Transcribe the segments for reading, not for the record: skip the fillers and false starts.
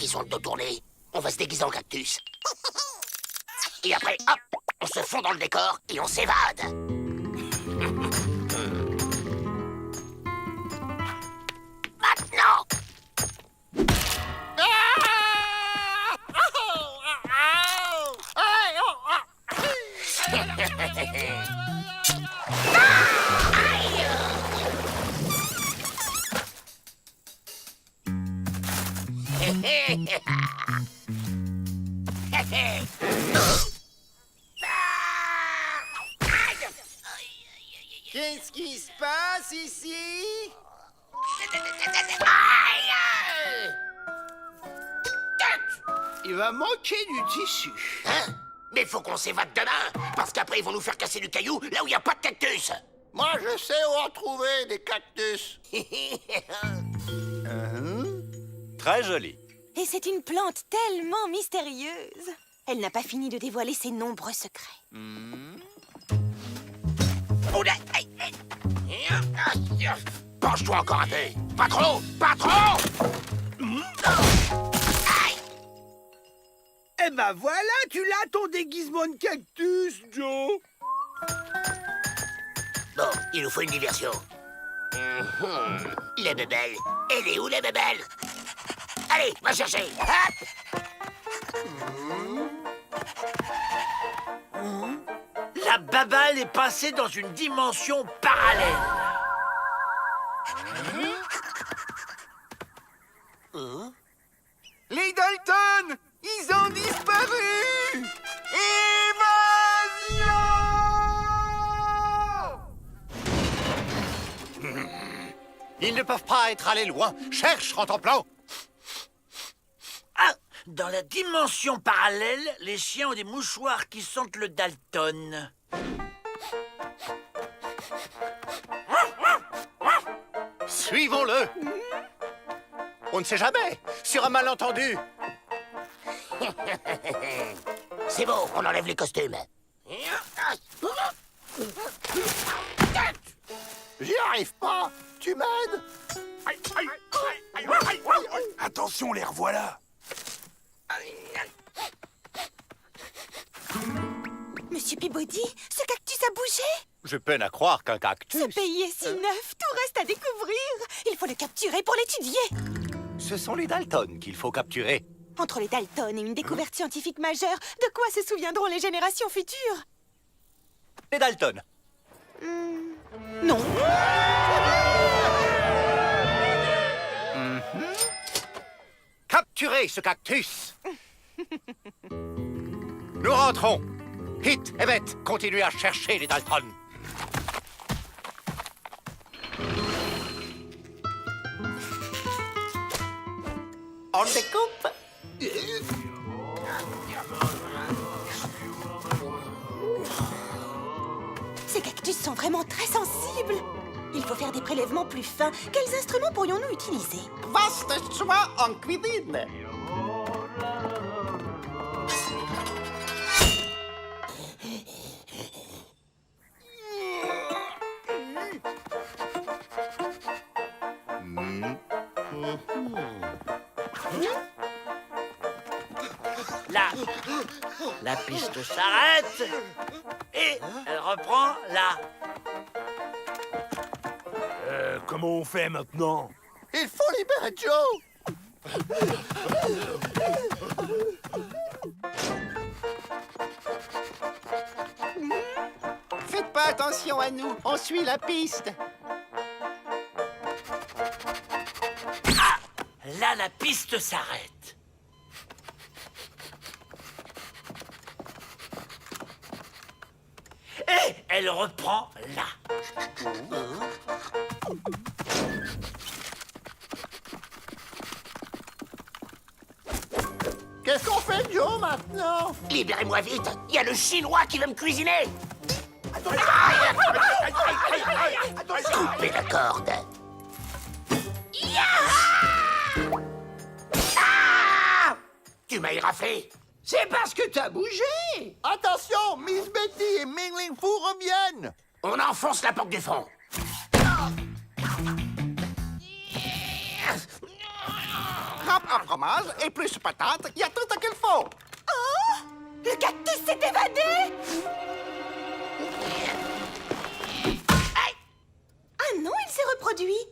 qui sont le dos tourné, on va se déguiser en cactus. Et après, hop, on se fond dans le décor et on s'évade. Maintenant. Qu'est-ce qui se passe ici? Il va manquer du tissu. Hein? Mais faut qu'on s'évade demain, parce qu'après ils vont nous faire casser du caillou là où il n'y a pas de cactus. Moi, je sais où en trouver des cactus. Très joli. Et c'est une plante tellement mystérieuse. Elle n'a pas fini de dévoiler ses nombreux secrets. Oh là, aïe, aïe. Penche-toi encore un peu. Pas trop, pas trop. Aïe. Eh ben voilà, tu l'as ton déguisement de cactus, Joe. Bon, il nous faut une diversion. Les bébelles. Elle est où, les bébelles? Allez, va chercher. Hop. La babale est passée dans une dimension parallèle. Les Dalton! Ils ont disparu! Évasion! Ils ne peuvent pas être allés loin. Cherche, Rantanplan. Ah! Dans la dimension parallèle, les chiens ont des mouchoirs qui sentent le Dalton. Suivons-le. On ne sait jamais. Sur un malentendu. C'est bon, on enlève les costumes. J'y arrive pas. Tu m'aides? Attention, les revoilà! Monsieur Peabody, ce cactus a bougé. Je peine à croire qu'un cactus... Ce pays est si neuf, tout reste à découvrir. Il faut le capturer pour l'étudier. Ce sont les Dalton qu'il faut capturer. Entre les Dalton et une découverte scientifique majeure, de quoi se souviendront les générations futures? Les Dalton. Non. Capturez ce cactus. Nous rentrons. Hit et Beth, continuez à chercher les Dalton. On découpe. Ces cactus sont vraiment très sensibles. Il faut faire des prélèvements plus fins. Quels instruments pourrions-nous utiliser? Vaste choix en cuisine. La piste s'arrête et elle reprend là. Comment on fait maintenant? Il faut libérer Joe. Faites pas attention à nous, on suit la piste. Ah! Là, la piste s'arrête. Et elle reprend là. Qu'est-ce qu'on fait, Joe, maintenant? Libérez-moi vite, il y a le Chinois qui veut me cuisiner. Coupez la corde. Ah! Tu m'as éraflé. C'est parce que t'as bougé. Attention, Miss Betty et Mingling Fu reviennent. On enfonce la porte du fond. râpe à fromage et plus patates, il y a tout ce qu'il faut. Le cactus s'est évadé! Ah non, il s'est reproduit.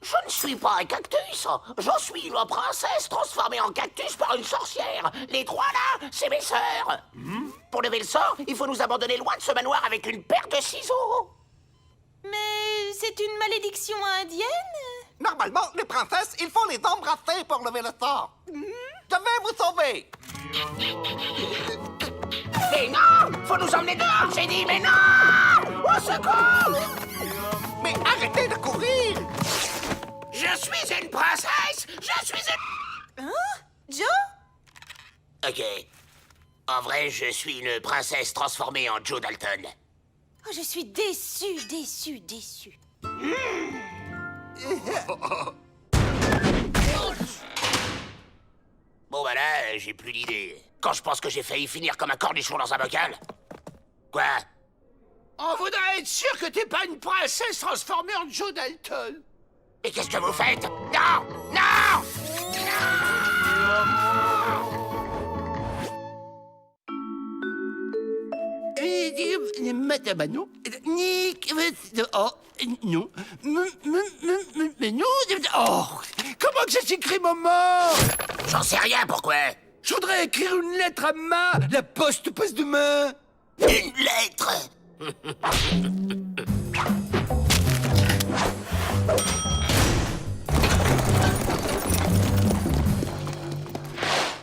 Je ne suis pas un cactus. Je suis la princesse transformée en cactus par une sorcière. Les trois là, c'est mes sœurs. Pour lever le sort, il faut nous abandonner loin de ce manoir avec une paire de ciseaux. Mais c'est une malédiction indienne? Normalement, les princesses, il faut les embrasser pour lever le sort. Je vais vous sauver. Mais non! Faut nous emmener dehors, j'ai dit, mais non! Au secours! Mais arrêtez de courir. Je suis une princesse! Je suis une... Hein? Joe? Ok. En vrai, je suis une princesse transformée en Joe Dalton. Oh, je suis déçue. Bon bah là, j'ai plus d'idée. Quand je pense que j'ai failli finir comme un cornichon dans un bocal. Quoi? On voudrait être sûr que t'es pas une princesse transformée en Joe Dalton. Et qu'est-ce que vous faites? Non! Non! Madame Manon, Nick, oh, non, mais non, oh, comment que ça s'écrit, maman? J'en sais rien, pourquoi? Je voudrais écrire une lettre à Ma, la poste passe demain. Une lettre!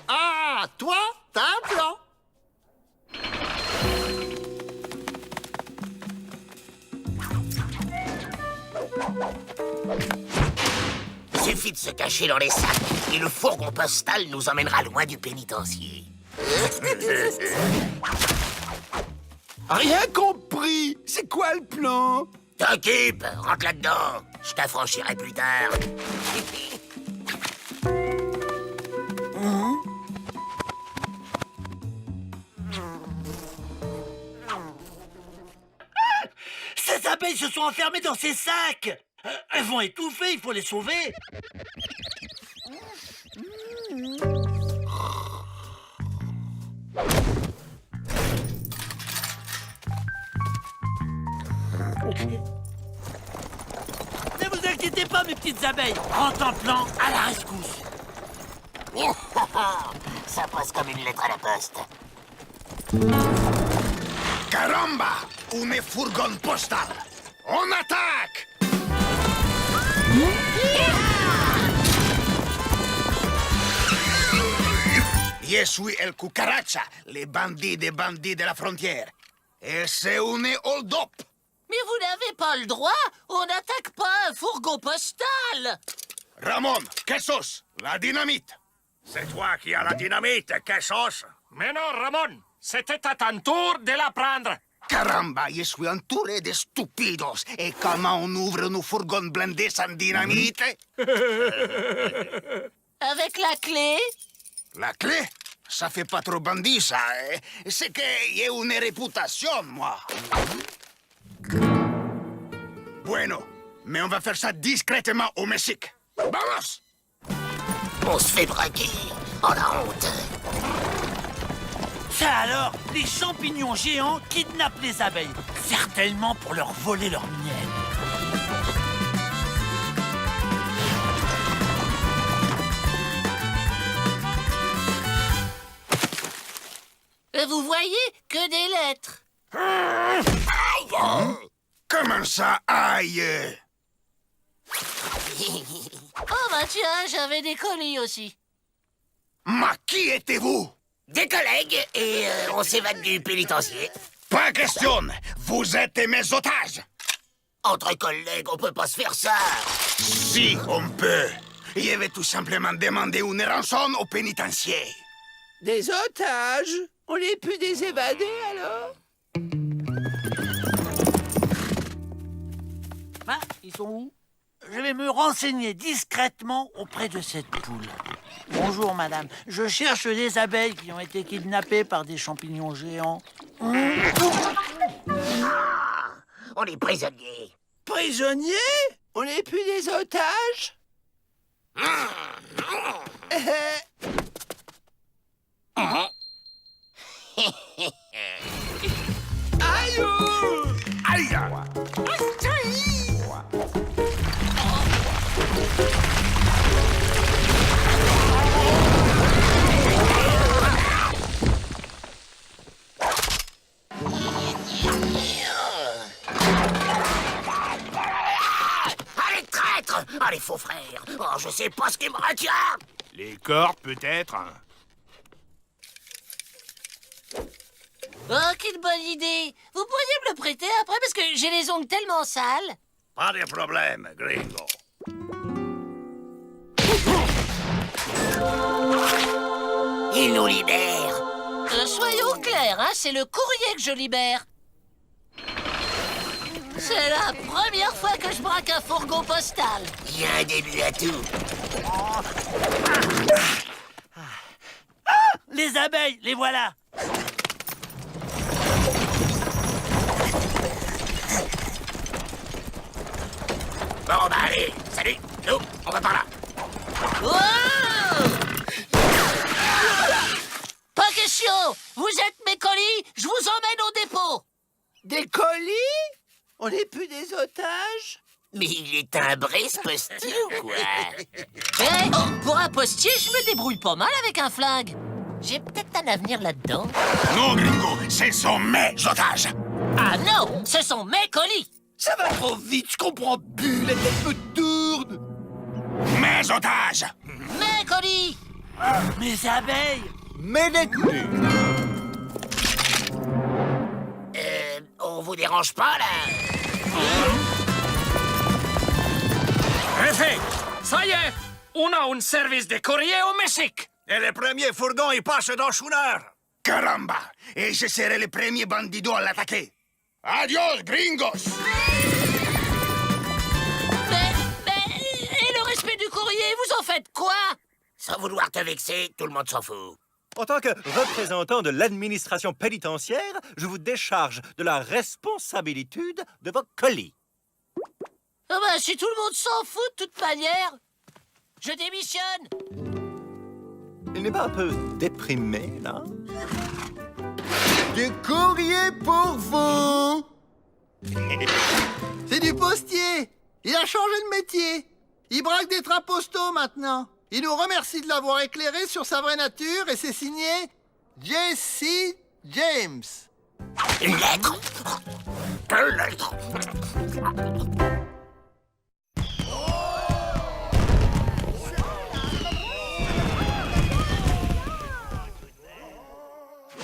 Ah, toi, t'as un plan. Suffit de se cacher dans les sacs et le fourgon postal nous emmènera loin du pénitencier. Rien compris. C'est quoi le plan? T'occupe, rentre là-dedans. Je t'affranchirai plus tard. Ces abeilles se sont enfermées dans ces sacs. Elles vont étouffer, il faut les sauver. Ne vous inquiétez pas, mes petites abeilles. En plan à la rescousse. Ça passe comme une lettre à la poste. Caramba! Une fourgon postale! On attaque! Je suis El Cucaracha, les bandits des bandits de la frontière. Et c'est une hold-up! Mais vous n'avez pas le droit. On n'attaque pas un fourgon postal. Ramon, Quesos, la dynamite! C'est toi qui as la dynamite, Quesos. Mais non, Ramon, c'était à ton tour de la prendre. Caramba, je suis entouré de stupidos. Et comment on ouvre nos fourgons blindés sans dynamite? Avec la clé? La clé? Ça fait pas trop bandit, ça. C'est que j'ai une réputation, moi. Bueno, mais on va faire ça discrètement au Mexique. Vamos! On se fait braquer. Oh la honte. Ça alors, les champignons géants kidnappent les abeilles. Certainement pour leur voler leur miel. Vous voyez que des lettres. Aïe! Comment ça, aïe? Oh bah tiens, j'avais des colis aussi. Ma, qui étiez-vous? Des collègues et on s'évade du pénitencier. Pas question! Vous êtes mes otages! Entre collègues, on peut pas se faire ça. Si, on peut. Je vais tout simplement demander une rançon au pénitencier. Des otages? On les pu des évadés, alors? Hein? Ils sont où? Je vais me renseigner discrètement auprès de cette poule. Bonjour, madame. Je cherche des abeilles qui ont été kidnappées par des champignons géants. On est prisonniers. Prisonniers? On est plus des otages? Aïe! Aïe! Allez, traître! Allez, faux frère! Oh, je sais pas ce qui me retient! Les corps, peut-être. Oh, quelle bonne idée! Vous pourriez me le prêter après parce que j'ai les ongles tellement sales. Pas de problème, gringo. Il nous libère! Soyons clairs, hein, c'est le courrier que je libère. C'est la première fois que je braque un fourgon postal. Il y a un début à tout. Les abeilles, les voilà. Bon, bah allez, salut! Nous, on va par là! Oh! Pas question! Vous êtes mes colis, je vous emmène au dépôt. Des colis? On n'est plus des otages? Mais il est timbré, ce postier, ou quoi? Eh, pour un postier, je me débrouille pas mal avec un flingue. J'ai peut-être un avenir là-dedans. Non, gringo, ce sont mes otages. Ah non, ce sont mes colis. Ça va trop vite, je comprends plus, la tête me tourne! Mes otages. Mes colis. Mes abeilles. Mes détenus! On vous dérange pas, là? Effet, ça y est, on a un service de courrier au Mexique. Et le premier fourgon, il passe dans une heure. Caramba! Et je serai le premier bandido à l'attaquer. Adios, gringos! Et le respect du courrier, vous en faites quoi? Sans vouloir te vexer, tout le monde s'en fout. En tant que représentant de l'administration pénitentiaire, je vous décharge de la responsabilité de vos colis. Ah bah, si tout le monde s'en fout de toute manière, je démissionne. Il n'est pas un peu déprimé, là? Du courrier pour vous. C'est du postier. Il a changé de métier. Il braque des trains postaux maintenant. Il nous remercie de l'avoir éclairé sur sa vraie nature et c'est signé Jesse James. Une lettre? Quelle lettre?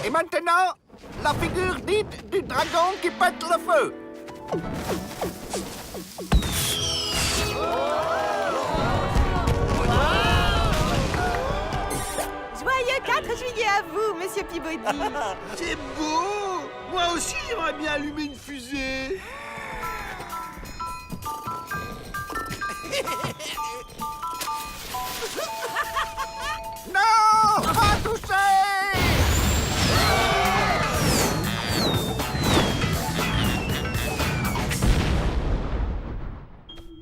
Et maintenant, la figure dite du dragon qui pète le feu. Joyeux 4 juillet à vous, Monsieur Peabody. C'est beau! Moi aussi, j'aimerais bien allumer une fusée. Non! Pas touché!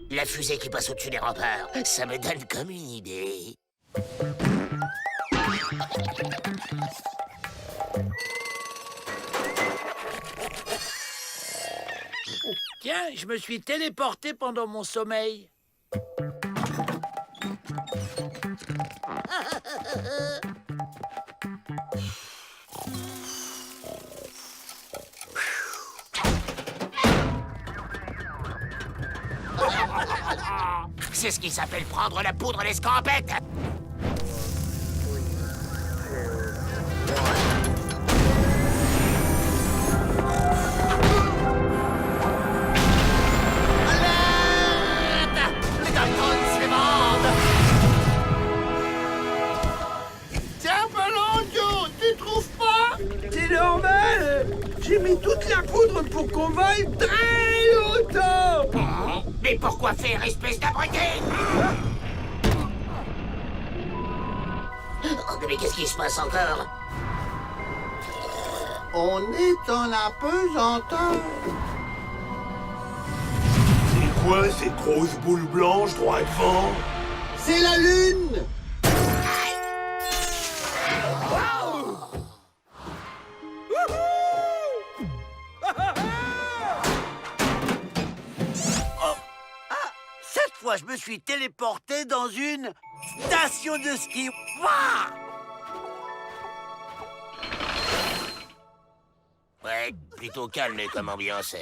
La fusée qui passe au-dessus des remparts, ça me donne comme une idée. Tiens, je me suis téléporté pendant mon sommeil. C'est ce qui s'appelle prendre la poudre à l'escampette. Alerte! Les Daltons s'évadent! C'est un peu long, Joe, tu trouves pas? C'est normal. J'ai mis toute la poudre pour qu'on vole très longtemps. Mais pourquoi faire, espèce d'abruti? Oh, mais qu'est-ce qui se passe encore? On est en apesanteur. C'est quoi ces grosses boules blanches droit devant? C'est la lune! Cette fois, je me suis téléporté dans une station de ski. Wouah! Ouais, plutôt calme comme ambiance.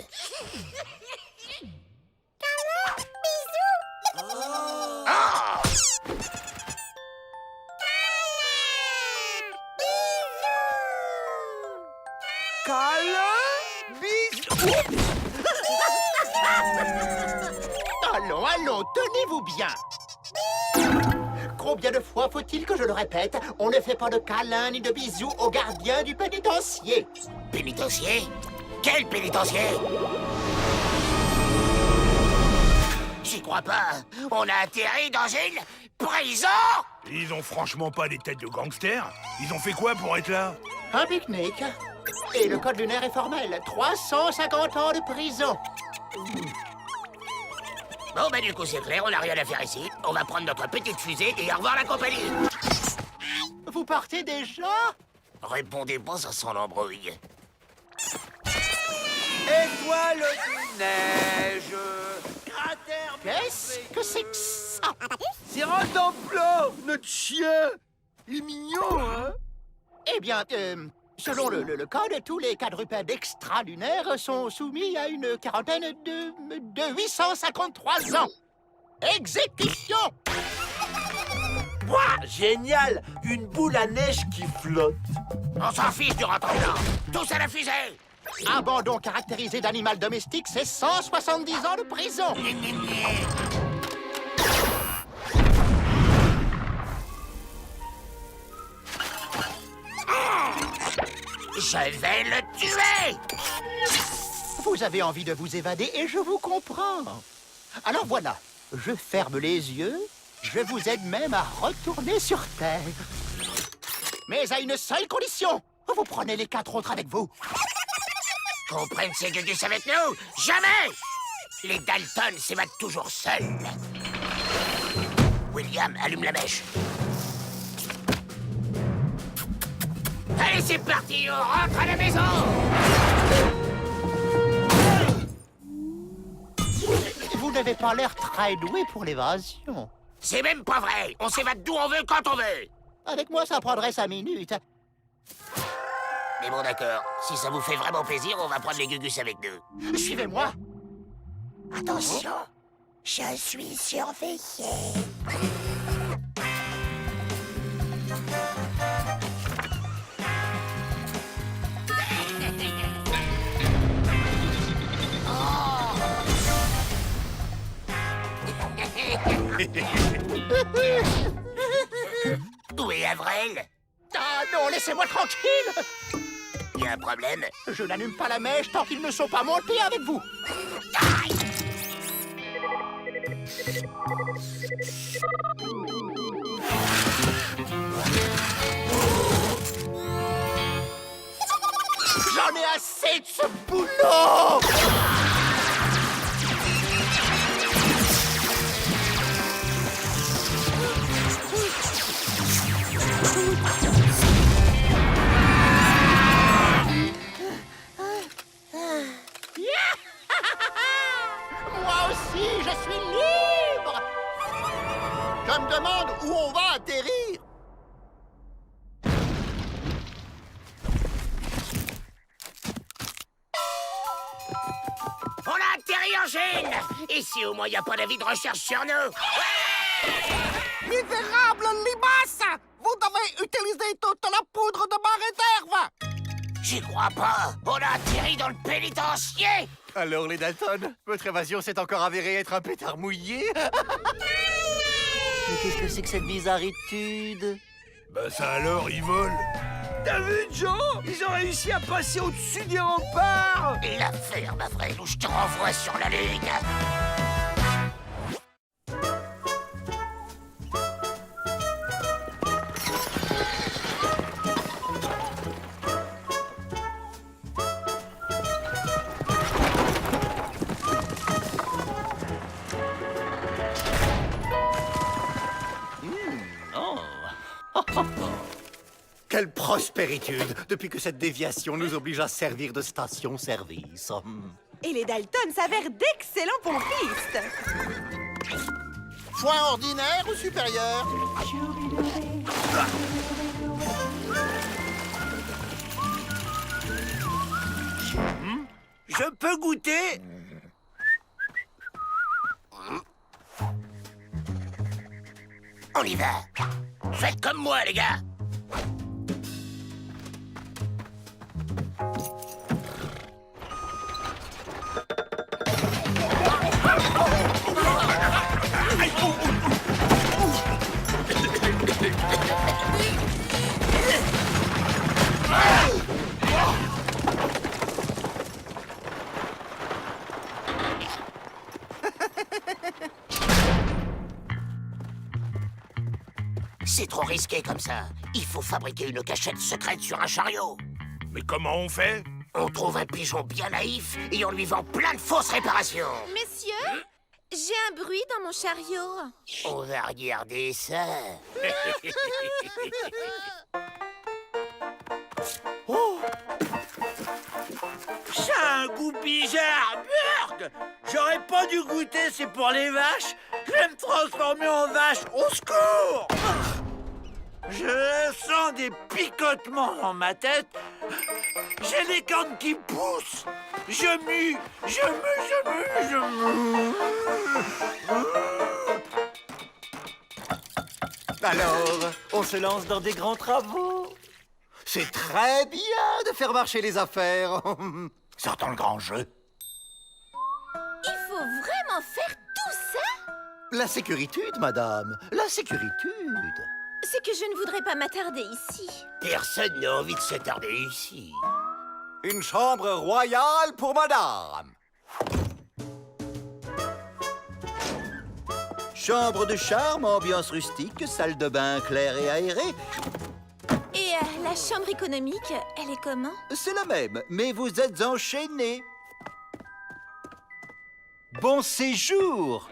Ah! Allons, allons, tenez-vous bien. Combien de fois faut-il que je le répète? On ne fait pas de câlins ni de bisous aux gardiens du pénitencier. Pénitencier? Quel pénitencier? J'y crois pas. On a atterri dans une prison? Ils ont franchement pas des têtes de gangsters. Ils ont fait quoi pour être là? Un pique-nique. Et le code lunaire est formel. 350 ans de prison. Bon, bah du coup, c'est clair, on n'a rien à faire ici. On va prendre notre petite fusée et au revoir la compagnie. Vous partez déjà? Répondez pas, ça sent l'embrouille. Étoile de neige, cratère... Qu'est-ce que c'est que ça? C'est Rantanplan, notre chien! Il est mignon, hein? Eh bien, selon le code, tous les quadrupèdes extralunaires sont soumis à une quarantaine de 853 ans. Exécution! Ouah, génial! Une boule à neige qui flotte. On s'en fiche du Rantanplan. Tous à la fusée. Abandon caractérisé d'animal domestique, c'est 170 ans de prison. Je vais le tuer. Vous avez envie de vous évader et je vous comprends. Alors voilà, je ferme les yeux, je vous aide même à retourner sur Terre. Mais à une seule condition, vous prenez les 4 autres avec vous. Qu'on prenne ces gugus avec nous? Jamais! Les Dalton s'évadent toujours seuls. William, allume la mèche. Allez, c'est parti, on rentre à la maison! Vous n'avez pas l'air très doué pour l'évasion. C'est même pas vrai! On s'évade d'où on veut, quand on veut! Avec moi, ça prendrait 5 minutes. Mais bon, d'accord. Si ça vous fait vraiment plaisir, on va prendre les gugus avec nous. Suivez-moi. Attention, je suis surveillé. Où est Avril? Ah non, laissez-moi tranquille. Il y a un problème? Je n'allume pas la mèche tant qu'ils ne sont pas montés avec vous. J'en ai assez de ce boulot! Moi aussi, je suis libre! Je me demande où on va atterrir. On a atterri en Chine! Ici, au moins, il n'y a pas d'avis de recherche sur nous. Misérable limace! Vous devez utiliser toute la poudre de ma réserve! J'y crois pas! On a atterri dans le pénitencier! Alors, les Dalton, votre évasion s'est encore avérée être un pétard mouillé. Mais qu'est-ce que c'est que cette bizarritude? Bah ça alors, ils volent. T'as vu, Joe? Ils ont réussi à passer au-dessus des remparts! La ferme, Avril, ou je te renvoie sur la Lune! Quelle prospéritude, depuis que cette déviation nous oblige à servir de station-service. Et les Dalton s'avèrent d'excellents pompistes. Foin ordinaire ou supérieur? Je peux goûter? On y va. Faites comme moi, les gars. C'est trop risqué comme ça. Il faut fabriquer une cachette secrète sur un chariot. Mais comment on fait? On trouve un pigeon bien naïf et on lui vend plein de fausses réparations. Messieurs, j'ai un bruit dans mon chariot. On va regarder ça. Oh! Ça a un goût bizarre, merde! J'aurais pas dû goûter, c'est pour les vaches. Je vais me transformer en vache, au secours! Je sens des picotements dans ma tête. J'ai les cornes qui poussent. Je mue. Alors, on se lance dans des grands travaux. C'est très bien de faire marcher les affaires. Sortons le grand jeu. Il faut vraiment faire tout ça? La sécuritude, madame, la sécuritude. C'est que je ne voudrais pas m'attarder ici. Personne n'a envie de s'attarder ici. Une chambre royale pour madame. Chambre de charme, ambiance rustique, salle de bain claire et aérée. Et la chambre économique, elle est comment? C'est la même, mais vous êtes enchaînés. Bon séjour.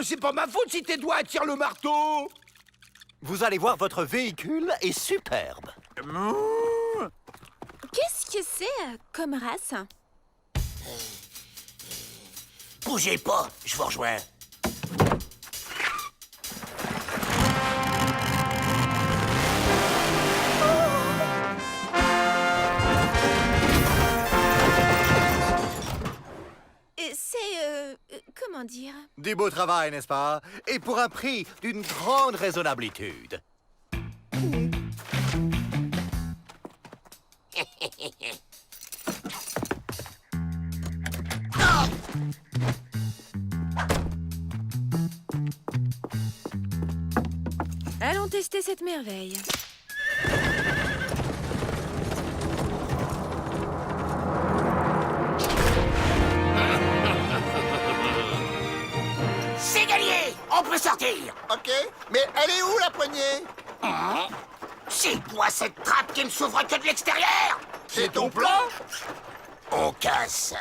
C'est pas ma faute si tes doigts attirent le marteau. Vous allez voir, votre véhicule est superbe. Qu'est-ce que c'est comme race? Bougez pas, je vous rejoins. Comment dire? Du beau travail, n'est-ce pas? Et pour un prix d'une grande raisonnabilité. Allons tester cette merveille. C'est gagné! On peut sortir! Ok, mais elle est où, la poignée? C'est quoi cette trappe qui ne s'ouvre que de l'extérieur? C'est ton plan? On casse.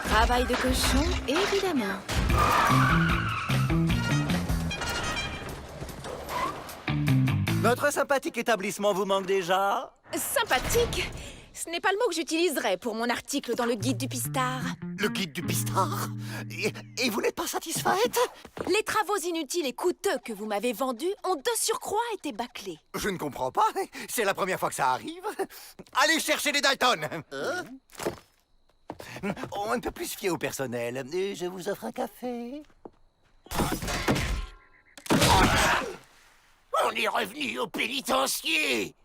Travail de cochon, évidemment. Notre sympathique établissement vous manque déjà? Sympathique? Ce n'est pas le mot que j'utiliserais pour mon article dans le guide du pistard. Le guide du pistard? Et vous n'êtes pas satisfaite? Les travaux inutiles et coûteux que vous m'avez vendus ont de surcroît été bâclés. Je ne comprends pas. C'est la première fois que ça arrive. Allez chercher les Dalton. On ne peut plus se fier au personnel. Je vous offre un café. On est revenu au pénitencier.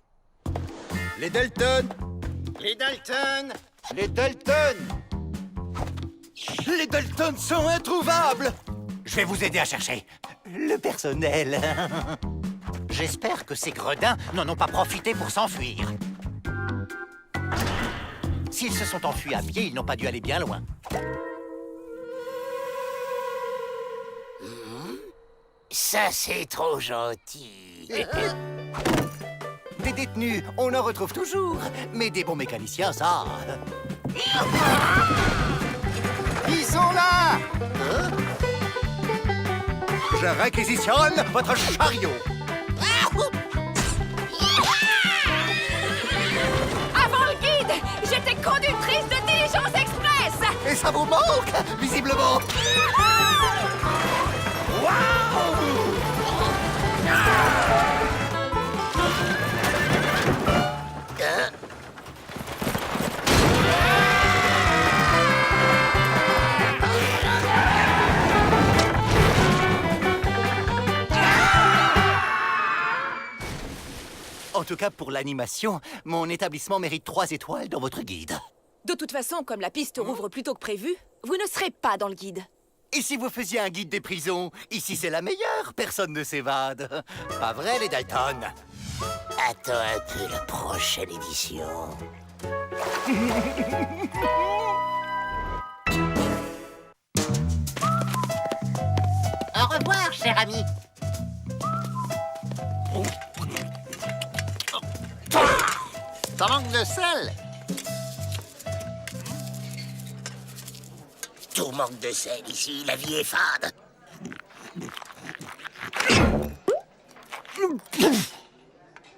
Les Dalton. Les Dalton! Les Dalton. Les Dalton sont introuvables. Je vais vous aider à chercher le personnel. J'espère que ces gredins n'en ont pas profité pour s'enfuir. S'ils se sont enfuis à pied, ils n'ont pas dû aller bien loin. Ça, c'est trop gentil. Des détenus, on en retrouve toujours. Mais des bons mécaniciens, ça... Ils sont là! Je réquisitionne votre chariot. Avant le guide, j'étais conductrice de diligence express. Et ça vous manque, visiblement. En tout cas, pour l'animation, mon établissement mérite 3 étoiles dans votre guide. De toute façon, comme la piste rouvre plus tôt que prévu, vous ne serez pas dans le guide. Et si vous faisiez un guide des prisons? Ici, c'est la meilleure, personne ne s'évade. Pas vrai, les Dalton? Attends un peu la prochaine édition. Au revoir, cher ami. Ça manque de sel. Tout manque de sel ici, la vie est fade.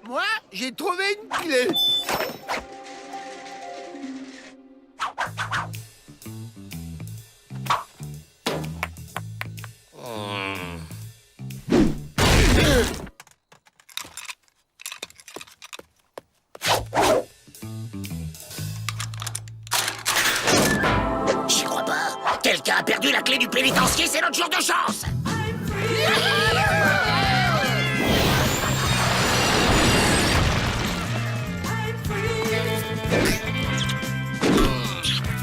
Moi, j'ai trouvé une clé. J'y crois pas. Quelqu'un a perdu la clé du pénitencier, c'est notre jour de chance.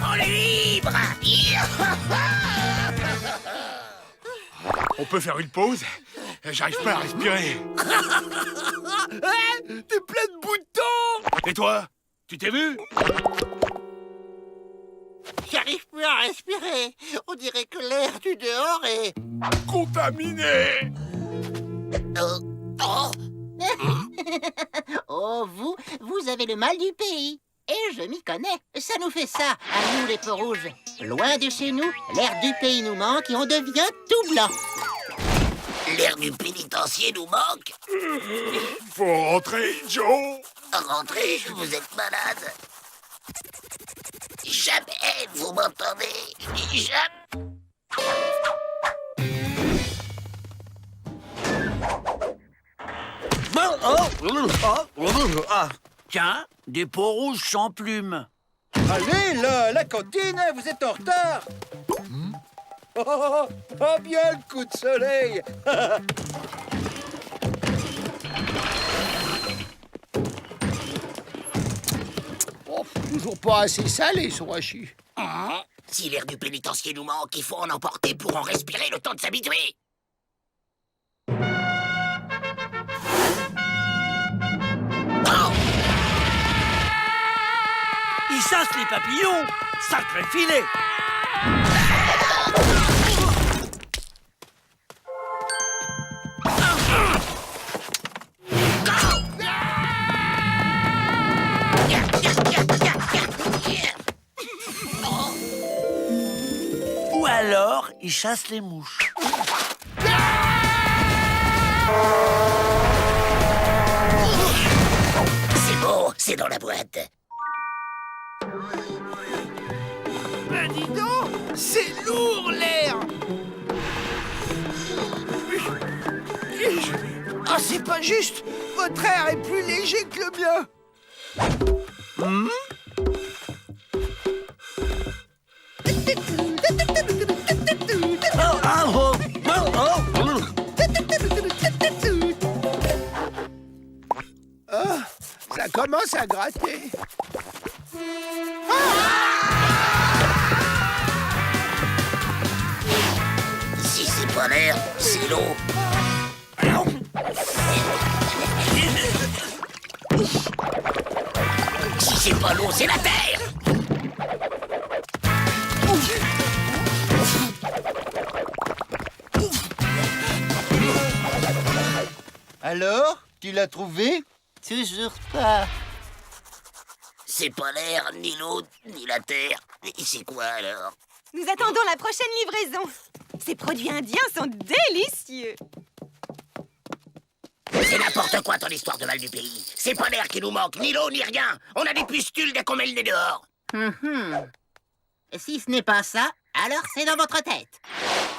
On est libre. On peut faire une pause? J'arrive pas à respirer. T'es plein de boutons. Et toi? Tu t'es vu? J'arrive plus à respirer. On dirait que l'air du dehors est... Contaminé! Oh, vous avez le mal du pays. Et je m'y connais. Ça nous fait ça, à nous les peaux rouges. Loin de chez nous, l'air du pays nous manque et on devient tout blanc. L'air du pénitencier nous manque. Faut rentrer, Joe! Rentrez, vous êtes malade. Jamais vous m'entendez. Jamais. Tiens, des peaux rouges sans plumes. Allez, là, la cantine, vous êtes en retard. Oh, bien le coup de soleil. Oh, toujours pas assez salé, ce rachis. Si l'air du pénitencier nous manque, il faut en emporter pour en respirer le temps de s'habituer. Ils chassent les papillons. Sacré filet. Ou alors, ils chassent les mouches. C'est bon, c'est dans la boîte. Ben dis donc, c'est lourd l'air. Ah, c'est pas juste. Votre air est plus léger que le mien. Ah, ça commence à gratter. Si c'est pas l'air, c'est l'eau. Si c'est pas l'eau, c'est la terre. Alors, tu l'as trouvé? Toujours pas. C'est pas l'air, ni l'eau, ni la terre. Et c'est quoi alors? Nous attendons la prochaine livraison. Ces produits indiens sont délicieux. C'est n'importe quoi ton histoire de mal du pays. C'est pas l'air qui nous manque, ni l'eau, ni rien. On a des pustules dès qu'on met le nez dehors. Si ce n'est pas ça, alors c'est dans votre tête.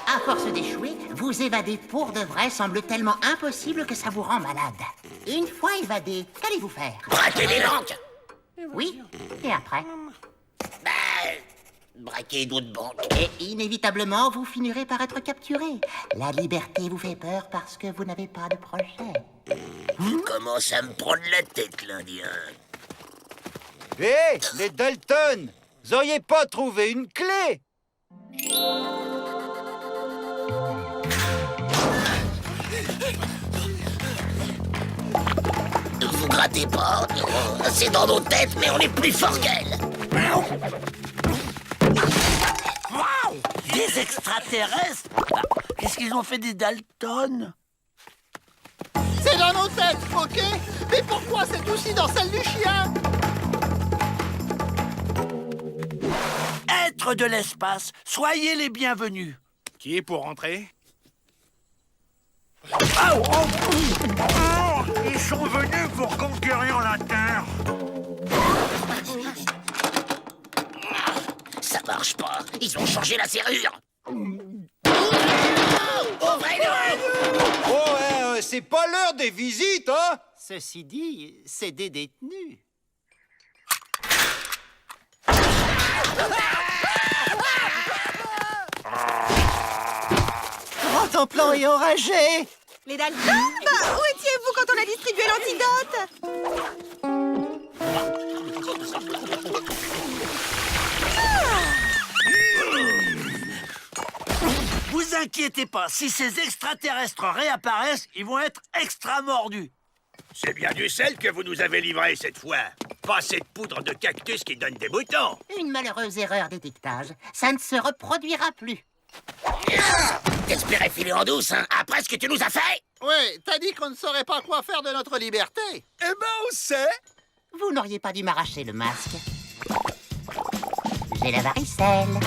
À force d'échouer, vous évader pour de vrai semble tellement impossible que ça vous rend malade. Une fois évadé, qu'allez-vous faire? Braquer des banques. Oui, et après? Braquer d'autres banques. Et inévitablement, vous finirez par être capturé. La liberté vous fait peur parce que vous n'avez pas de projet. Il commence à me prendre la tête, l'Indien. Hé, les Dalton! Vous auriez pas trouvé une clé? Ne vous grattez pas. C'est dans nos têtes, mais on est plus fort qu'elles. Des extraterrestres? Qu'est-ce qu'ils ont fait des Dalton? C'est dans nos têtes, ok? Mais pourquoi c'est aussi dans celle du chien? Êtres de l'espace, soyez les bienvenus. Qui est pour rentrer? Ils sont venus pour conquérir la Terre. Ça marche pas. Ils ont changé la serrure. Oh, ouais, c'est pas l'heure des visites, hein? Ceci dit, c'est des détenus. Oh, ton plan est enragé! Les Dalton, où étiez-vous quand on a distribué l'antidote? Vous inquiétez pas, si ces extraterrestres réapparaissent, ils vont être extra mordus. C'est bien du sel que vous nous avez livré cette fois. Pas cette poudre de cactus qui donne des boutons. Une malheureuse erreur d'étiquetage. Ça ne se reproduira plus. T'espérais filer en douce, hein, après ce que tu nous as fait? Oui, t'as dit qu'on ne saurait pas quoi faire de notre liberté. Eh ben, on sait! Vous n'auriez pas dû m'arracher le masque. J'ai la varicelle.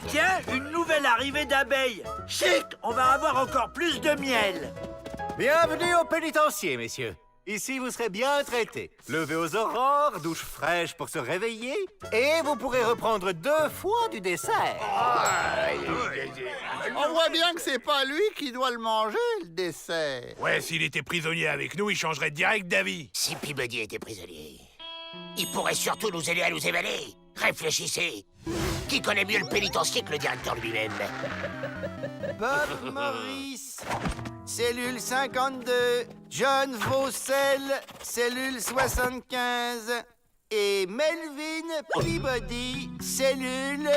Tiens, une nouvelle arrivée d'abeilles. Chic, on va avoir encore plus de miel. Bienvenue au pénitencier, messieurs. Ici, vous serez bien traités. Levé aux aurores, douche fraîche pour se réveiller, et vous pourrez reprendre 2 fois du dessert. On voit bien que c'est pas lui qui doit le manger, le dessert. Ouais, s'il était prisonnier avec nous, il changerait direct d'avis. Si Peabody était prisonnier, il pourrait surtout nous aider à nous évader. Réfléchissez. Qui connaît mieux le pénitencier que le directeur lui-même? Bob Morris, cellule 52, John Vaucel, cellule 75, et Melvin Peabody, cellule...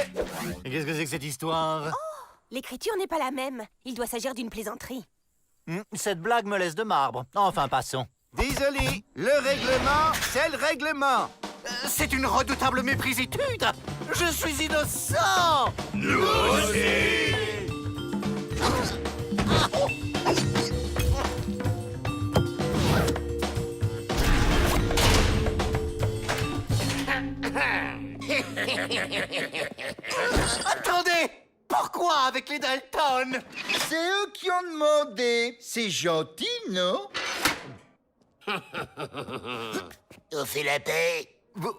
Qu'est-ce que c'est que cette histoire? L'écriture n'est pas la même. Il doit s'agir d'une plaisanterie. Cette blague me laisse de marbre. Enfin, passons. Désolé, le règlement, c'est le règlement. C'est une redoutable méprisitude. Je suis innocent. Nous aussi. Attendez. Pourquoi avec les Dalton? C'est eux qui ont demandé. C'est gentil, non? On fait la paix.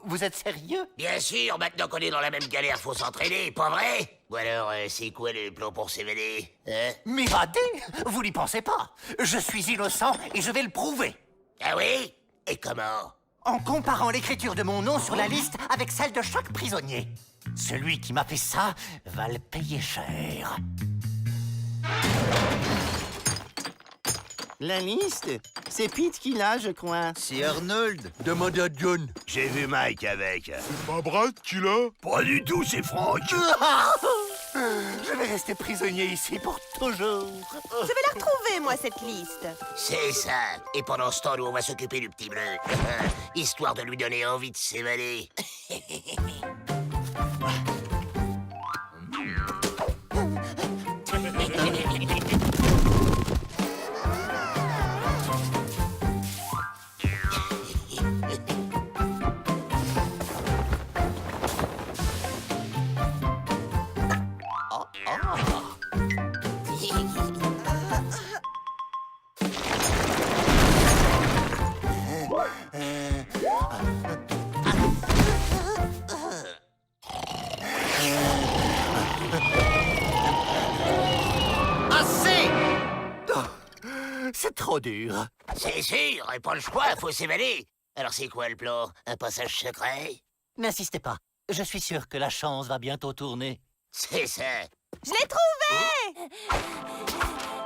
Vous êtes sérieux? Bien sûr, maintenant qu'on est dans la même galère, faut s'entraîner, pas vrai? Ou alors, c'est quoi le plan pour s'évader, hein? M'évader? Vous n'y pensez pas. Je suis innocent et je vais le prouver. Ah oui? Et comment? En comparant l'écriture de mon nom sur la liste avec celle de chaque prisonnier. Celui qui m'a fait ça va le payer cher. La liste? C'est Pete qui l'a, je crois. C'est Arnold. Demande à John. J'ai vu Mike avec. Pas Brad qui l'a? Pas du tout, c'est Franck. Je vais rester prisonnier ici pour toujours. Je vais la retrouver, moi, cette liste. C'est ça. Et pendant ce temps, nous, on va s'occuper du petit bleu. Histoire de lui donner envie de s'évader. Assez! C'est trop dur. C'est sûr, et pas le choix, faut s'évader. Alors c'est quoi le plan? Un passage secret? N'insistez pas. Je suis sûr que la chance va bientôt tourner. C'est ça. Je l'ai trouvé!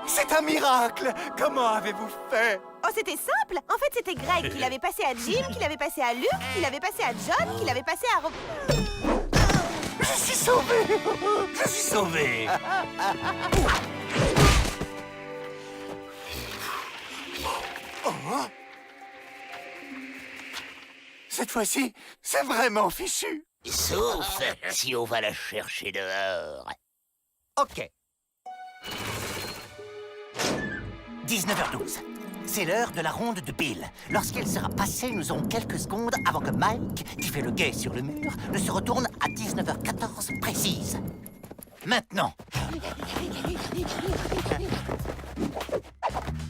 C'est un miracle. Comment avez-vous fait? Oh, c'était simple. En fait, c'était Greg qui l'avait passé à Jim, qui l'avait passé à Luke, qui l'avait passé à John, qui l'avait passé à... Je suis sauvé. Je suis sauvé. Cette fois-ci, c'est vraiment fichu. Sauf si on va la chercher dehors. Ok. 19h12. C'est l'heure de la ronde de Bill. Lorsqu'elle sera passée, nous aurons quelques secondes avant que Mike, qui fait le guet sur le mur, ne se retourne à 19h14 précise. Maintenant.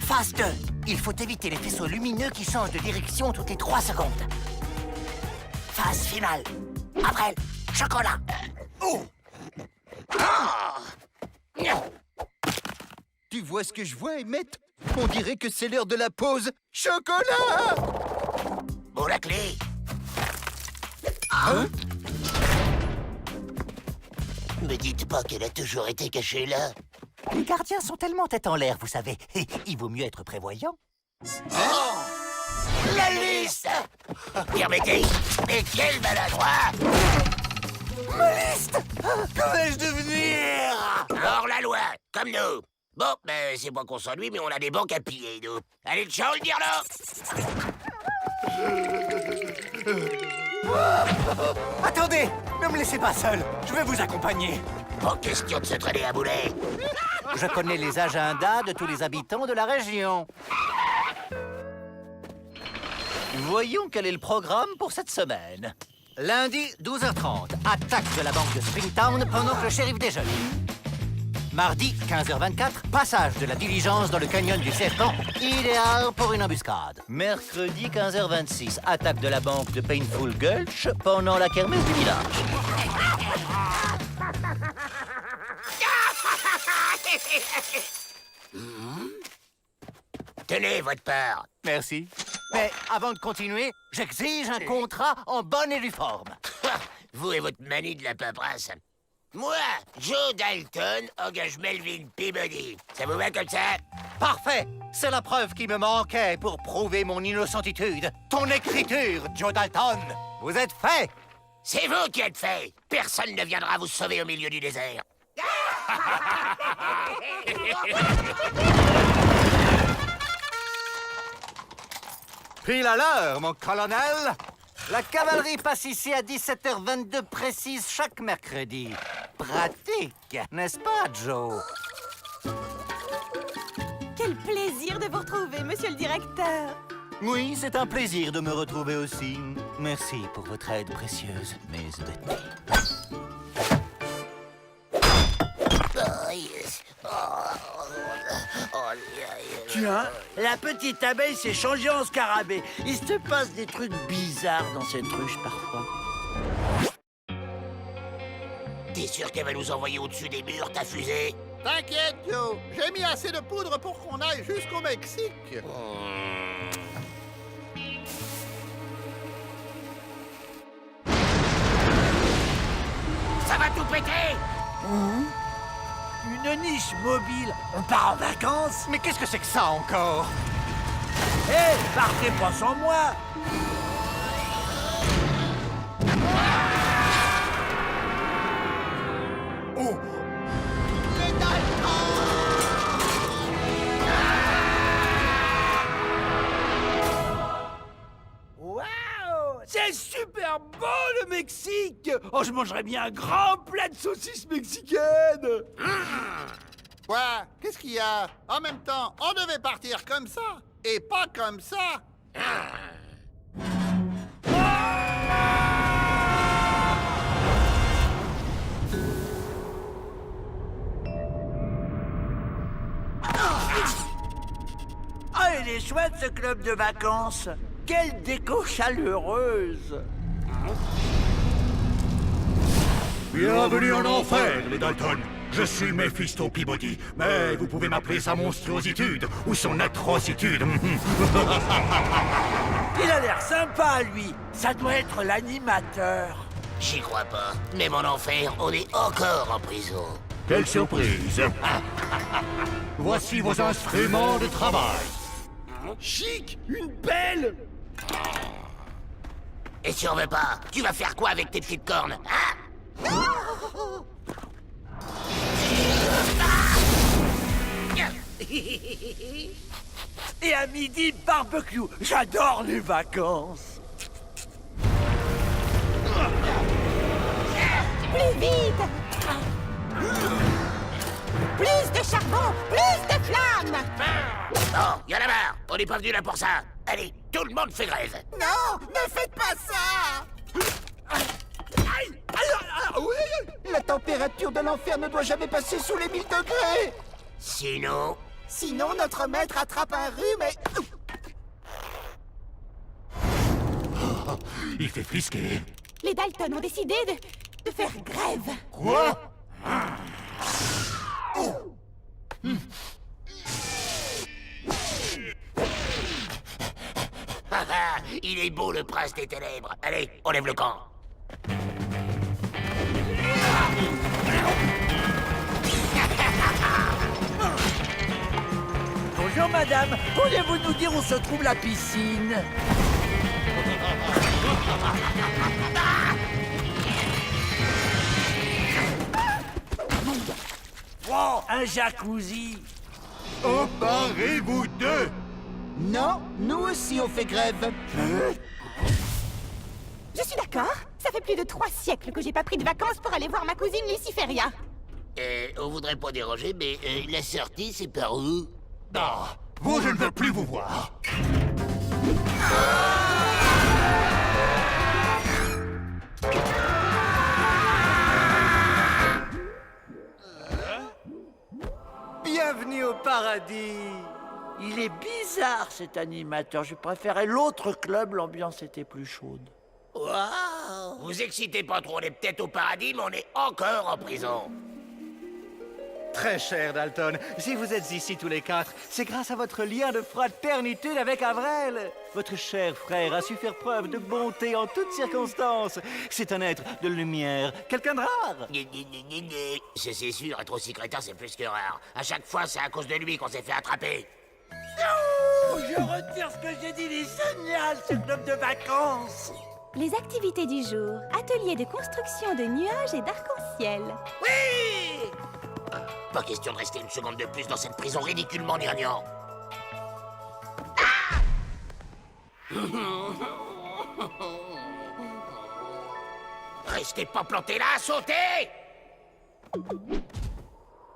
Phase 2. Il faut éviter les faisceaux lumineux qui changent de direction toutes les 3 secondes. Phase finale. Avril, chocolat. Oh! Tu vois ce que je vois, Emmett? On dirait que c'est l'heure de la pause. Chocolat! Bon, la clé. Hein? Me dites pas qu'elle a toujours été cachée là. Les gardiens sont tellement tête en l'air, vous savez. Il vaut mieux être prévoyant. La liste! Permettez, mais quel maladroit! Ma liste! Que vais-je devenir? Hors la loi, comme nous. Bon, ben, c'est pas qu'on s'ennuie, mais on a des banques à piller, nous. Allez, ciao, le dire là! Attendez! Ne me laissez pas seul! Je vais vous accompagner! Pas question de se traîner à boulet. Je connais les agendas de tous les habitants de la région. Voyons quel est le programme pour cette semaine. Lundi, 12h30, attaque de la banque de Springtown pendant que le shérif déjeune. Mardi, 15h24, passage de la diligence dans le canyon du Serpent, idéal pour une embuscade. Mercredi, 15h26, attaque de la banque de Painful Gulch pendant la kermesse du village. Tenez votre part. Merci. Mais avant de continuer, j'exige un contrat en bonne et due forme. Vous et votre manie de la paperasse. Moi, Joe Dalton, engage Melvin Peabody. Ça vous va comme ça? Parfait! C'est la preuve qui me manquait pour prouver mon innocentitude. Ton écriture, Joe Dalton! Vous êtes fait! C'est vous qui êtes fait. Personne ne viendra vous sauver au milieu du désert. Pile à l'heure, mon colonel! La cavalerie passe ici à 17h22 précise chaque mercredi. Pratique, n'est-ce pas, Joe? Quel plaisir de vous retrouver, monsieur le directeur. Oui, c'est un plaisir de me retrouver aussi. Merci pour votre aide précieuse, Miss Betty. Tiens, la petite abeille s'est changée en scarabée. Il se passe des trucs bizarres dans cette ruche parfois. T'es sûr qu'elle va nous envoyer au-dessus des murs, ta fusée? T'inquiète, Joe. J'ai mis assez de poudre pour qu'on aille jusqu'au Mexique. Ça va tout péter! Une niche mobile. On part en vacances? Mais qu'est-ce que c'est que ça encore? Hé, partez pas sans moi! Oh, C'est super bon le Mexique! Oh, je mangerais bien un grand plat de saucisses mexicaines! Quoi? Qu'est-ce qu'il y a? En même temps, on devait partir comme ça, et pas comme ça. Ah, il est chouette ce club de vacances. Quelle déco chaleureuse. Bienvenue en enfer, les Dalton. Je suis Mephisto Peabody, mais vous pouvez m'appeler sa monstruositude ou son atrocitude. Il a l'air sympa, lui. Ça doit être l'animateur. J'y crois pas. Même en enfer, on est encore en prison. Quelle surprise. Voici vos instruments de travail. Chic! Une pelle! Et si on veut pas, tu vas faire quoi avec tes petites cornes, hein? Et à midi, barbecue. J'adore les vacances. Plus vite! Plus de charbon! Plus de flammes! Oh, y'en a marre. On n'est pas venu là pour ça. Allez, tout le monde fait grève. Non, ne faites pas ça! La température de l'enfer ne doit jamais passer sous les 1000 degrés! Sinon... Sinon, notre maître attrape un rhume et... Il fait frisquer. Les Dalton ont décidé de faire grève. Quoi? Il est beau le prince des ténèbres. Allez, on lève le camp. Bonjour, madame. Pourriez-vous nous dire où se trouve la piscine? Wow, un jacuzzi. Emparez-vous d'eux. Non, nous aussi on fait grève. Je suis d'accord. Ça fait plus de 3 siècles que j'ai pas pris de vacances pour aller voir ma cousine Luciferia. On voudrait pas déranger, mais la sortie, c'est par où? Ah, vous, je ne veux plus vous voir. Bienvenue au paradis. Il est bizarre, cet animateur. Je préférais l'autre club, l'ambiance était plus chaude. Waouh! Vous excitez pas trop, on est peut-être au paradis, mais on est encore en prison. Très cher Dalton, si vous êtes ici tous les 4, c'est grâce à votre lien de fraternité avec Avrel. Votre cher frère a su faire preuve de bonté en toutes circonstances. C'est un être de lumière, quelqu'un de rare. C'est sûr, être aussi crétin, c'est plus que rare. À chaque fois, c'est à cause de lui qu'on s'est fait attraper. Non! Je retire ce que j'ai dit, il est génial, ce club de vacances! Les activités du jour. Atelier de construction de nuages et d'arc-en-ciel. Oui! Pas question de rester une seconde de plus dans cette prison ridiculement gnangnan. Restez pas plantés là, sautez!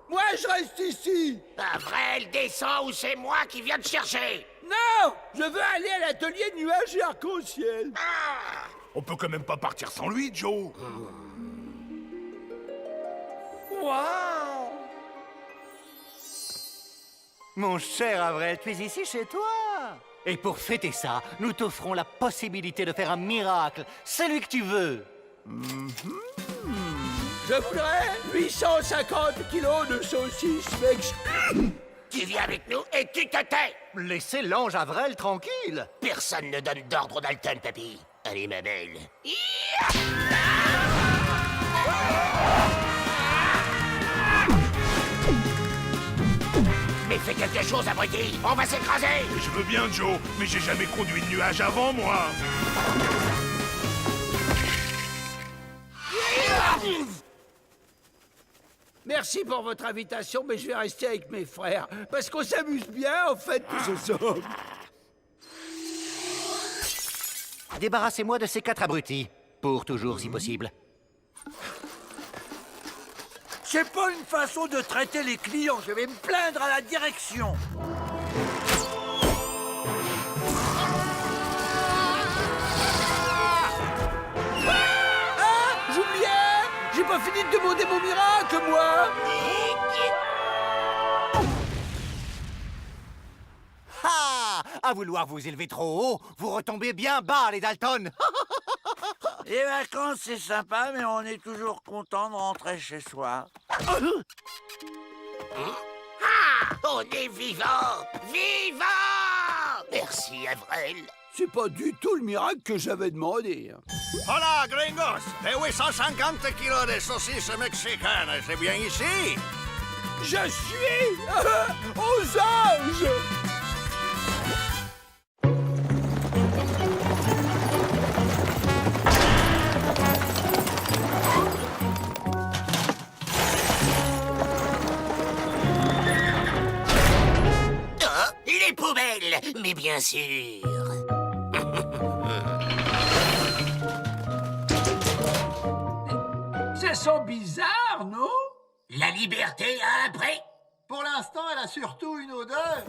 Moi, je reste ici! Avrel, descends ou c'est moi qui viens te chercher! Non! Je veux aller à l'atelier nuages et arc-en-ciel! On peut quand même pas partir sans lui, Joe. Waouh! Mon cher Avrel, tu es ici chez toi. Et pour fêter ça, nous t'offrons la possibilité de faire un miracle, celui que tu veux. Je voudrais 850 kilos de saucisses mex... Tu viens avec nous et tu te tais! Laissez l'ange Avrel tranquille. Personne ne donne d'ordre au Dalton, papy. Allez, ma belle. Mais fais quelque chose, abruti! On va s'écraser! Je veux bien, Joe, mais j'ai jamais conduit de nuage avant, moi. Merci pour votre invitation, mais je vais rester avec mes frères. Parce qu'on s'amuse bien, en fait, tous ensemble. Débarrassez-moi de ces 4 abrutis. Pour toujours, si possible. C'est pas une façon de traiter les clients. Je vais me plaindre à la direction. Ah, j'oubliais. J'ai pas fini de demander mon miracle, moi. Ah! À vouloir vous élever trop haut, vous retombez bien bas, les Dalton. Les vacances, c'est sympa, mais on est toujours content de rentrer chez soi. Ah, on est vivant! Vivant! Merci, Avrel. C'est pas du tout le miracle que j'avais demandé. Hola, gringos! Les 850 kilos de saucisses mexicaines, c'est bien ici? Je suis aux anges! Ah, les poubelles! Mais bien sûr! Ça sent bizarre, non? La liberté a un prix! Pour l'instant, elle a surtout une odeur.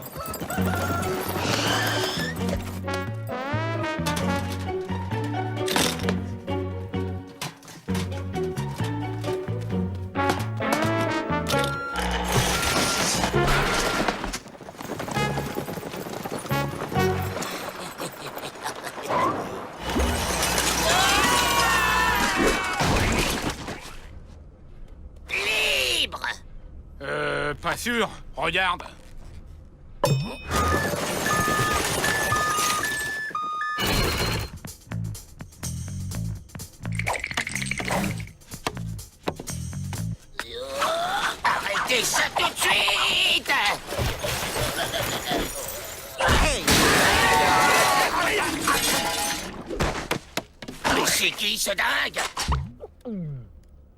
Libre! Pas sûr. Regarde. Arrêtez ça tout de suite! Mais c'est qui ce dingue?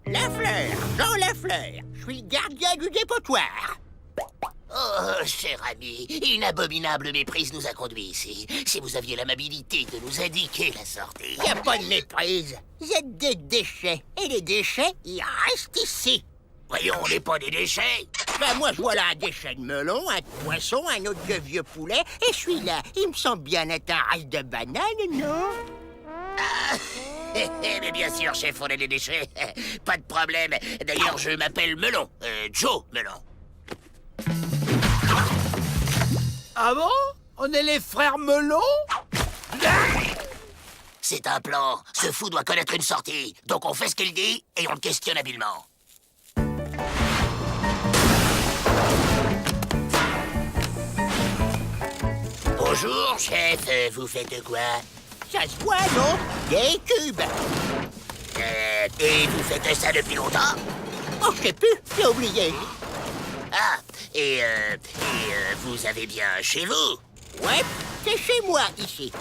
Lafleur, Jean Lafleur. Je suis le gardien du dépotoir. Oh, cher ami, une abominable méprise nous a conduits ici. Si vous aviez l'amabilité de nous indiquer la sortie... Y a pas de méprise. Vous êtes des déchets. Et les déchets, ils restent ici. Voyons, on n'est pas des déchets. Ben moi, je vois là un déchet de melon, un de poisson, un autre de vieux poulet. Et celui-là, il me semble bien être un reste de banane, non? Mais bien sûr, chef, on est des déchets. Pas de problème. D'ailleurs, je m'appelle Melon. Joe Melon. Ah bon? On est les frères Melon? C'est un plan. Ce fou doit connaître une sortie. Donc on fait ce qu'il dit et on le questionne habilement. Bonjour, chef. Vous faites quoi? Ça se voit, non? Des cubes. Et vous faites ça depuis longtemps? Oh, je sais plus, j'ai oublié. Ah, et vous avez bien chez vous? Ouais, c'est chez moi, ici.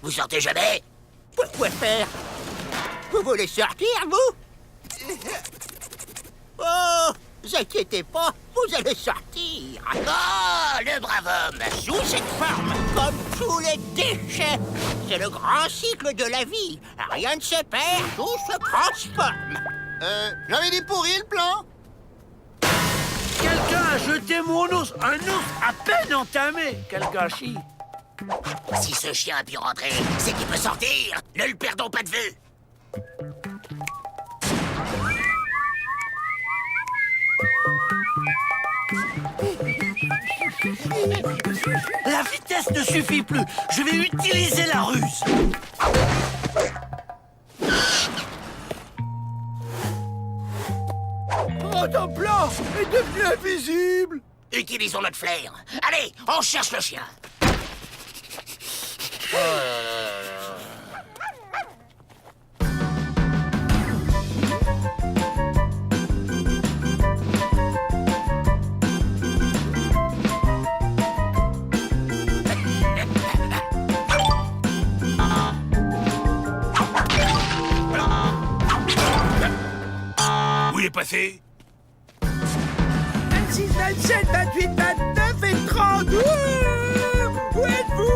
Vous sortez jamais? Pourquoi faire? Vous voulez sortir, vous? Oh, vous inquiétez pas, vous allez sortir. Oh, le brave homme! Sous cette forme, comme tous les déchets. C'est le grand cycle de la vie. Rien ne se perd, tout se transforme. J'avais dit pourri le plan. Quelqu'un a jeté mon ours. Un ours à peine entamé. Quel gâchis. Si ce chien a pu rentrer, c'est qu'il peut sortir. Ne le perdons pas de vue. La vitesse ne suffit plus. Je vais utiliser la ruse. Oh, ton plan est devenu invisible! Utilisons notre flair. Allez, on cherche le chien. Où il est passé? 26, 27, 28, 29 et 30! Où êtes-vous?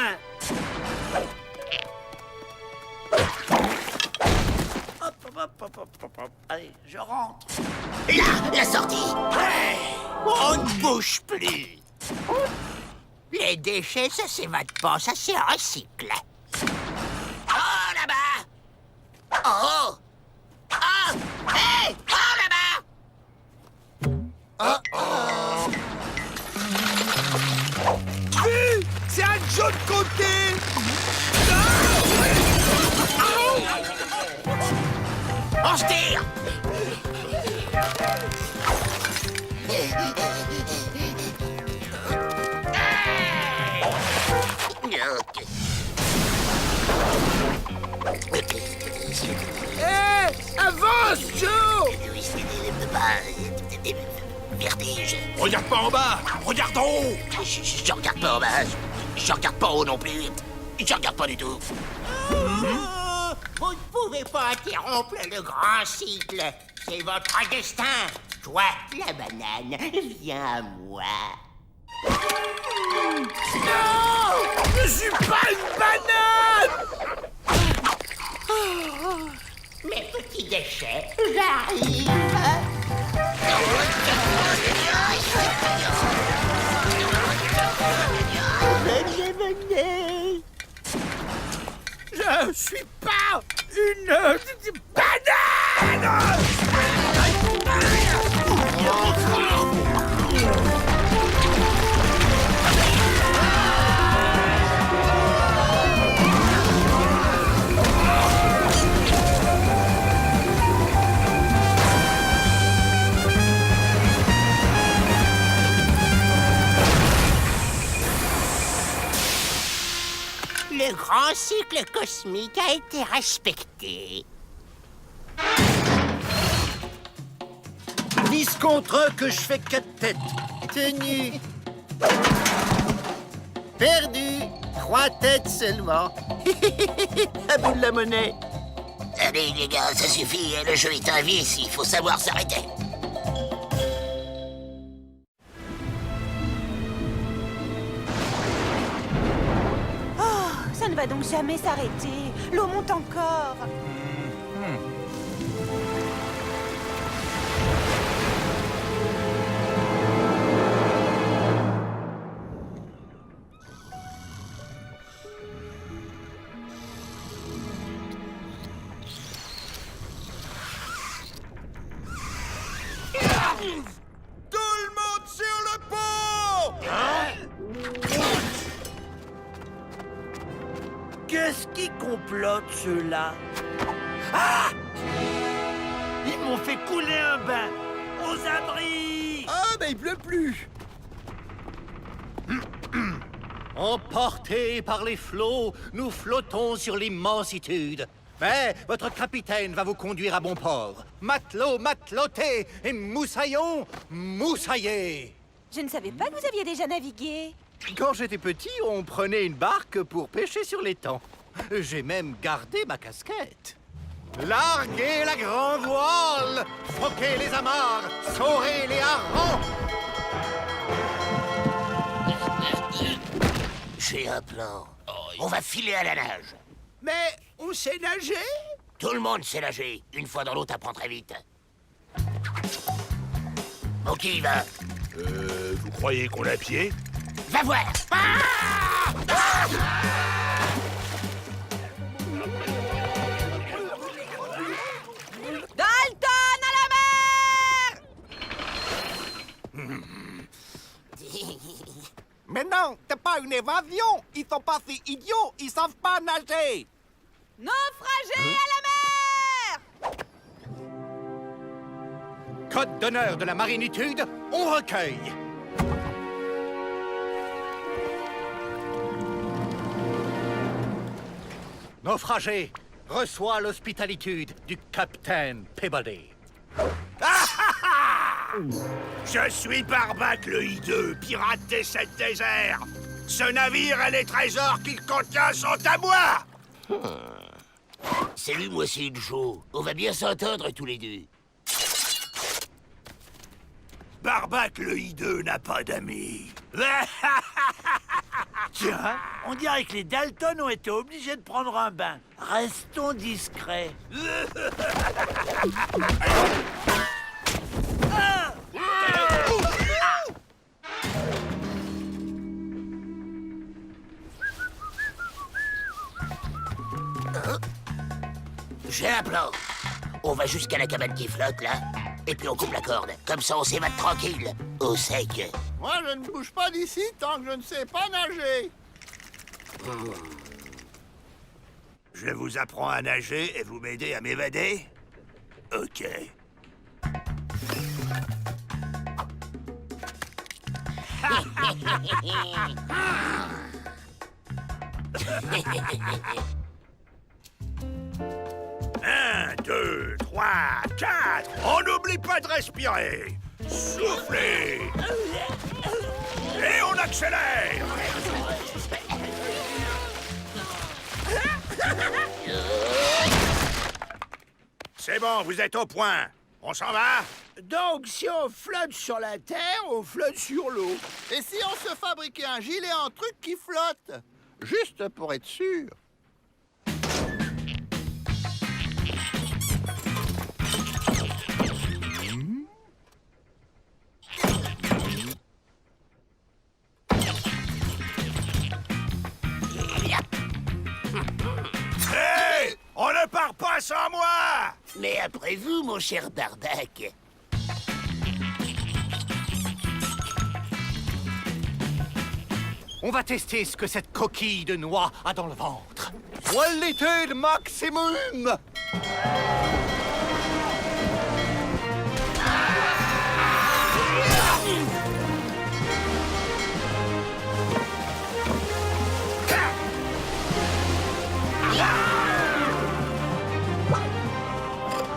bain. Hop, hop, hop, hop, hop, hop, hop. Allez, je rentre. Là, la sortie. On ne bouge plus. Les déchets, ça s'évade pas, ça se recycle. Oh, là-bas. Oh. Ah. Hé. Oh, là-bas. C'est un Joe de côté. On se tire. Avance, Joe. Vertige. Regarde pas en bas, regarde en haut. Je regarde pas en bas. Je regarde pas en haut non plus. Je regarde pas du tout. Vous ne pouvez pas interrompre le grand cycle. C'est votre destin. Toi, la banane, viens à moi. Non, je suis pas une banane. Mes petits déchets, j'arrive. Venez. Je suis pas une banane. Le grand cycle cosmique a été respecté. Vis contre eux que je fais 4 têtes. Tenu. Perdu. 3 têtes seulement. À bout de la monnaie. Allez, les gars, ça suffit. Le jeu est un vice, il faut savoir s'arrêter. Ça ne va donc jamais s'arrêter. L'eau monte encore. Tout le monde sur le pont. Qu'est-ce qui complote, ceux-là? Ah! Ils m'ont fait couler un bain. Aux abris. Ah, ben il pleut plus. Emportés par les flots, nous flottons sur l'immensitude. Mais votre capitaine va vous conduire à bon port. Matelot, mateloté et moussaillon, moussaillé. Je ne savais pas que vous aviez déjà navigué. Quand j'étais petit, on prenait une barque pour pêcher sur l'étang. J'ai même gardé ma casquette. Larguez la grande voile, foquez les amarres, saurez les harengs. J'ai un plan. On va filer à la nage. Mais on sait nager. Tout le monde sait nager. Une fois dans l'eau, t'apprends très vite. Bon, qui y va? Vous croyez qu'on a pied? Va voir. Ah! Ah! Dalton à la mer! Mais non, c'est pas une évasion. Ils sont pas si idiots. Ils savent pas nager. Naufragés à la mer! Code d'honneur de la marinitude, on recueille. Naufragé, reçois l'hospitalité du capitaine Peabody. Je suis Barbac le hideux, pirate des 7 déserts. Ce navire et les trésors qu'il contient sont à moi. Salut, moi c'est Joe. On va bien s'entendre tous les deux. Barbac le hideux n'a pas d'amis. Tiens, on dirait que les Dalton ont été obligés de prendre un bain. Restons discrets. J'ai un plan. On va jusqu'à la cabane qui flotte, là, et puis on coupe la corde. Comme ça, on s'évade tranquille, au sec. Moi, je ne bouge pas d'ici tant que je ne sais pas nager. Je vous apprends à nager et vous m'aidez à m'évader? Ok. Un, deux, trois, quatre. On n'oublie pas de respirer. Soufflez. Et on accélère. C'est bon, vous êtes au point. On s'en va? Donc, si on flotte sur la terre, on flotte sur l'eau. Et si on se fabriquait un gilet en truc qui flotte? Juste pour être sûr. Hé! On ne part pas sans moi! Mais après vous, mon cher Barbac. On va tester ce que cette coquille de noix a dans le ventre. Qualité de maximum!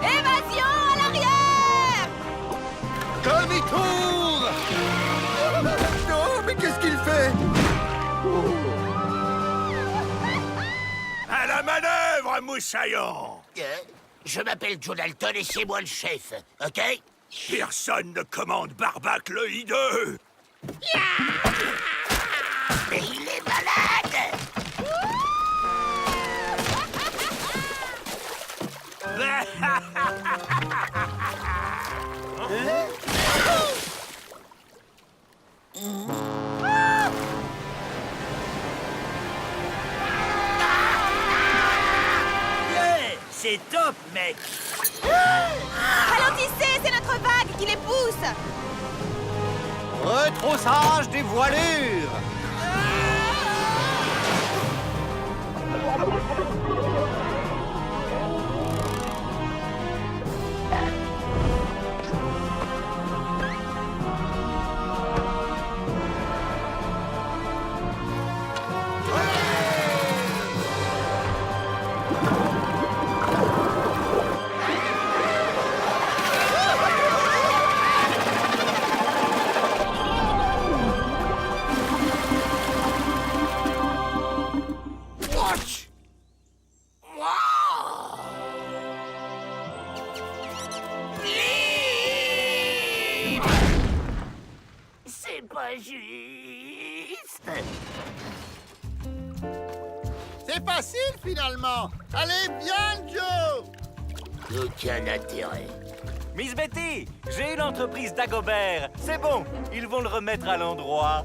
Évasion à l'arrière! Demi-tour! Non, mais qu'est-ce qu'il fait? À la manœuvre, moussaillon! Je m'appelle Joe Dalton et c'est moi le chef, ok? Personne ne commande Barbac le hideux! Mais il est malade! Yeah, c'est top, mec. Ralentissez, c'est notre vague qui les pousse! Retroussage des voilures! C'est pas juste! C'est facile, finalement. Allez, bien, Joe! Aucun intérêt. Miss Betty, j'ai une entreprise d'Agobert. C'est bon, ils vont le remettre à l'endroit.